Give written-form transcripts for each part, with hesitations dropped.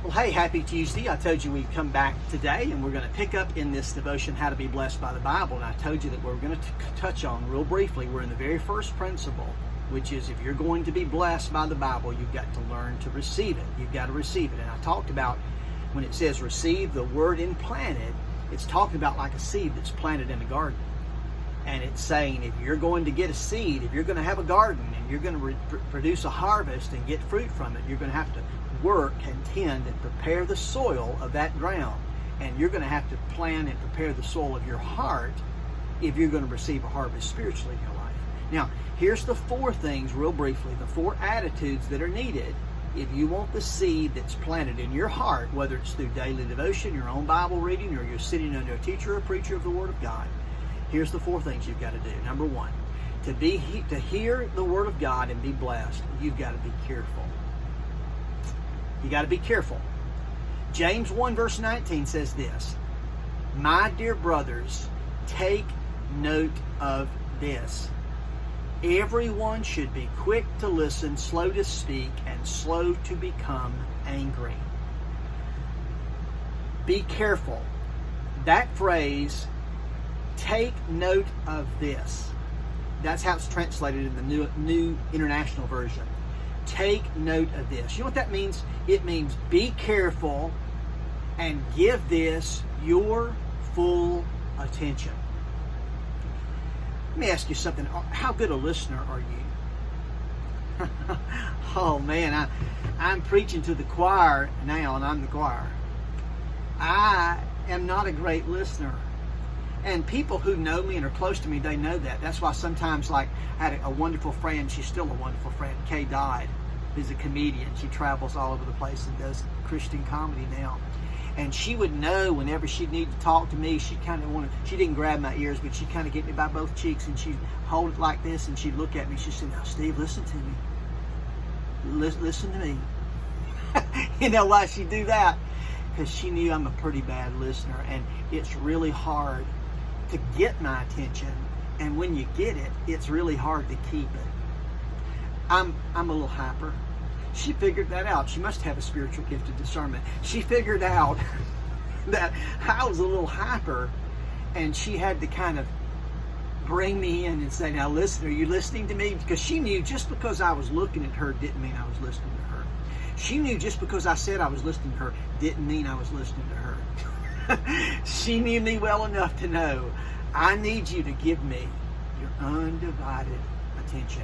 Well, hey, happy Tuesday. I told you we'd come back today and we're going to pick up in this devotion, How to Be Blessed by the Bible. And I told you that we're going to touch on real briefly, we're in the very first principle, which is if you're going to be blessed by the Bible, you've got to learn to receive it. You've got to receive it. And I talked about when it says receive, the word implanted, it's talking about like a seed that's planted in a garden. And it's saying if you're going to get a seed, if you're going to have a garden and you're going to produce a harvest and get fruit from it, you're going to have to work and tend and prepare the soil of that ground. And you're going to have to plan and prepare the soil of your heart if you're going to receive a harvest spiritually in your life. Now, here's the four things real briefly, the four attitudes that are needed if you want the seed that's planted in your heart, whether it's through daily devotion, your own Bible reading, or you're sitting under a teacher or a preacher of the Word of God. Here's the four things you've got to do. Number one, to hear the Word of God and be blessed, you've got to be careful. You got to be careful. James 1 verse 19 says this, "My dear brothers, take note of this. Everyone should be quick to listen, slow to speak, and slow to become angry." Be careful. That phrase, take note of this. That's how it's translated in the New International Version. Take note of this. You know what that means? It means be careful and give this your full attention. Let me ask you something. How good a listener are you? Oh man, I'm preaching to the choir now, and I'm the choir. I am not a great listener. And people who know me and are close to me, they know that. That's why sometimes, like, I had a wonderful friend, she's still a wonderful friend, Kay Dodd, who's a comedian. She travels all over the place and does Christian comedy now. And she would know whenever she'd need to talk to me, she didn't grab my ears, but she'd kind of get me by both cheeks and she'd hold it like this and she'd look at me. She'd say, "Now, Steve, listen to me. Listen to me." You know why she'd do that? Because she knew I'm a pretty bad listener, and it's really hard to get my attention, and when you get it, it's really hard to keep it. I'm a little hyper. She figured that out. She must have a spiritual gift of discernment. She figured out that I was a little hyper, and she had to kind of bring me in and say, "Now listen, are you listening to me?" Because she knew just because I was looking at her didn't mean I was listening to her. She knew just because I said I was listening to her didn't mean I was listening to her. She knew me well enough to know, I need you to give me your undivided attention.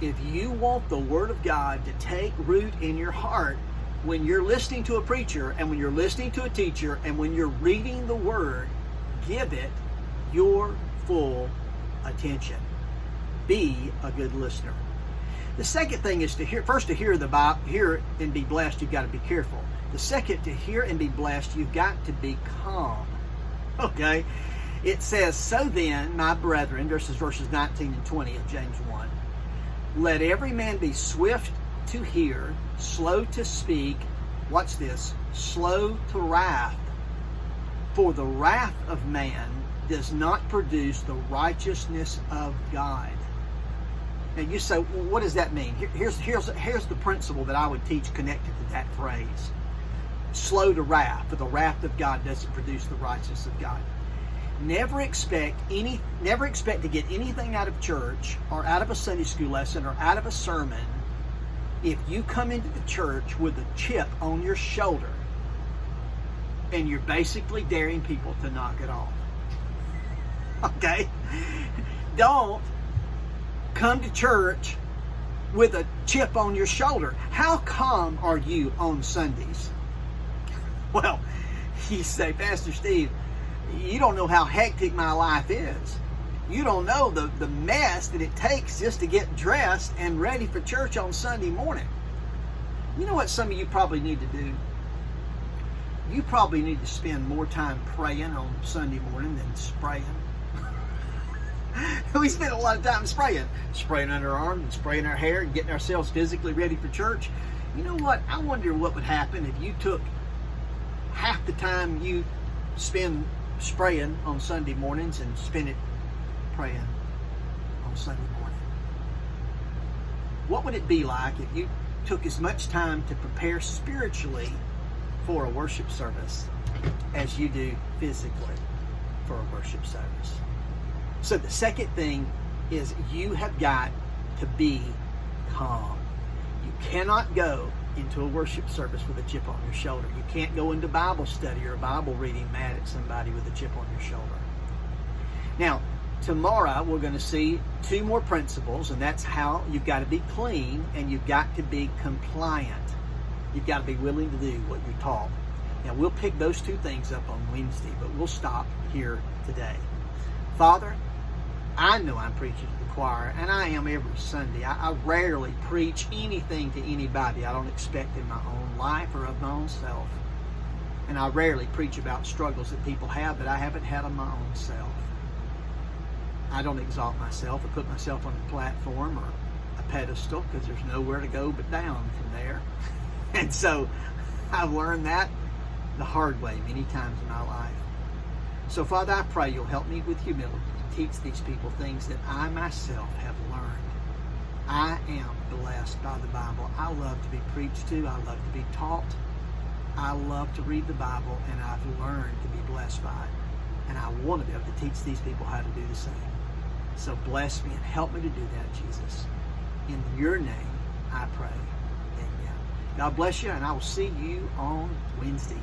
If you want the Word of God to take root in your heart, when you're listening to a preacher and when you're listening to a teacher and when you're reading the Word, give it your full attention. Be a good listener. The second thing is to hear the Bible, hear and be blessed, you've got to be careful. The second, to hear and be blessed, you've got to be calm. Okay? It says, "So then, my brethren," verses 19 and 20 of James 1, "let every man be swift to hear, slow to speak," watch this, "slow to wrath. For the wrath of man does not produce the righteousness of God." Now you say, well, what does that mean? Here's the principle that I would teach connected to that phrase. Slow to wrath, for the wrath of God doesn't produce the righteousness of God. Never expect to get anything out of church or out of a Sunday school lesson or out of a sermon if you come into the church with a chip on your shoulder and you're basically daring people to knock it off. Okay? Don't come to church with a chip on your shoulder. How calm are you on Sundays? Well, you say, "Pastor Steve, you don't know how hectic my life is. You don't know the mess that it takes just to get dressed and ready for church on Sunday morning." You know what some of you probably need to do? You probably need to spend more time praying on Sunday morning than spraying. We spend a lot of time spraying under our arms and spraying our hair and getting ourselves physically ready for church. You know what? I wonder what would happen if you took half the time you spend spraying on Sunday mornings and spend it praying on Sunday morning. What would it be like if you took as much time to prepare spiritually for a worship service as you do physically for a worship service. So the second thing is you have got to be calm. You cannot go into a worship service with a chip on your shoulder. You can't go into Bible study or Bible reading mad at somebody with a chip on your shoulder. Now, tomorrow we're going to see 2 more principles, and that's how you've got to be clean and you've got to be compliant. You've got to be willing to do what you're taught. Now, we'll pick those 2 things up on Wednesday, but we'll stop here today. Father, I know I'm preaching to the choir, and I am every Sunday. I rarely preach anything to anybody I don't expect in my own life or of my own self. And I rarely preach about struggles that people have that I haven't had on my own self. I don't exalt myself or put myself on a platform or a pedestal, because there's nowhere to go but down from there. And so I've learned that the hard way many times in my life. So Father, I pray you'll help me with humility to teach these people things that I myself have learned. I am blessed by the Bible. I love to be preached to. I love to be taught. I love to read the Bible, and I've learned to be blessed by it. And I want to be able to teach these people how to do the same. So bless me and help me to do that, Jesus. In your name, I pray. Amen. God bless you, and I will see you on Wednesday.